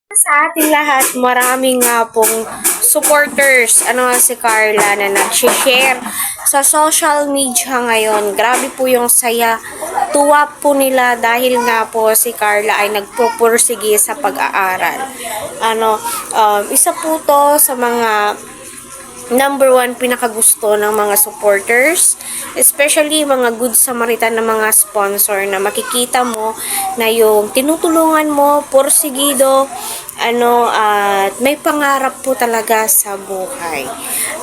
Sa ating lahat, maraming nga pong supporters, si Carla na nag-share sa social media ngayon. Grabe po yung saya, tuwa po nila dahil nga po si Carla ay nagpupursige sa pag-aaral. Isa po to sa mga number one pinakagusto ng mga supporters, especially mga good Samaritan na mga sponsor na makikita mo na yung tinutulungan mo, porsigido, at may pangarap po talaga sa buhay.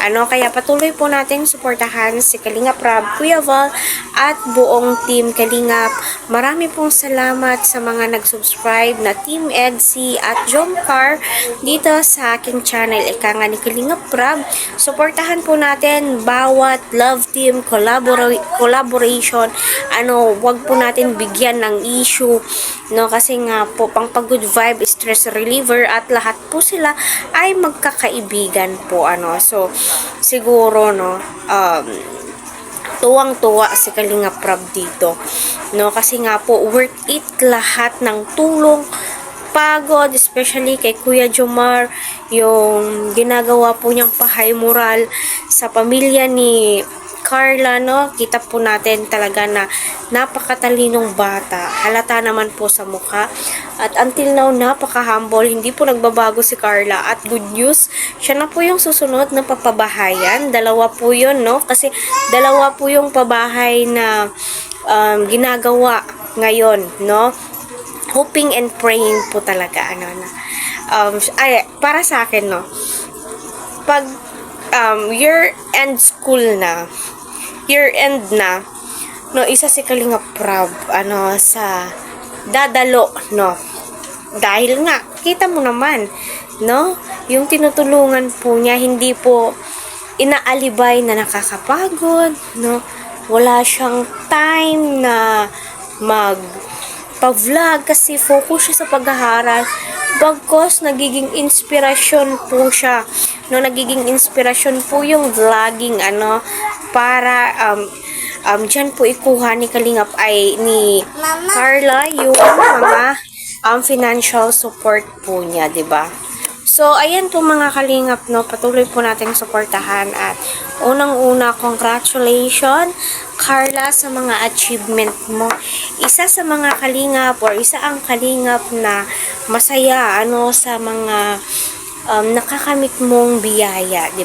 Kaya patuloy po natin suportahan si Kalingap Rob, Kuya Val, at buong team Kalingap. Marami pong salamat sa mga nag-subscribe na Team Edsy at Jomcar dito sa aking channel, Ika nga ni Kalingap Rob. Suportahan po natin bawat love team collaboration. Wag po natin bigyan ng issue, kasi nga po pang good vibe, stress reliever, at lahat po sila ay magkakaibigan po. So siguro tuwang-tuwa si Kalingap Rob dito, kasi nga po worth it lahat ng tulong, pagod, especially kay Kuya Jomar, yung ginagawa po niyang pahay moral sa pamilya ni Carla, kita po natin talaga na napakatalinong bata. Halata naman po sa mukha. At until now, napaka-humble. Hindi po nagbabago si Carla. At good news, siya na po yung susunod na papabahayan. Dalawa po yun, Kasi dalawa po yung pabahay na ginagawa ngayon, Hoping and praying po talaga, para sa akin, pag year-end school na, year-end na, isa si Kalingap Rob, sa dadalo, dahil nga, kita mo naman, yung tinutulungan po niya, hindi po inaalibay na nakakapagod, wala siyang time na pa-vlog kasi focus siya sa pag-aaral. Bagkos nagiging inspirasyon po siya. Nagiging inspirasyon po yung vlogging, para dyan po ikuha ni Kalingap ay ni Carla yung mga financial support po niya, 'di ba? So, ayan po mga Kalingap, patuloy po natin suportahan at unang-una, congratulations, Carla, sa mga achievement mo. Isa sa mga Kalingap or isa ang Kalingap na masaya, sa mga nakakamit mong biyaya, di ba?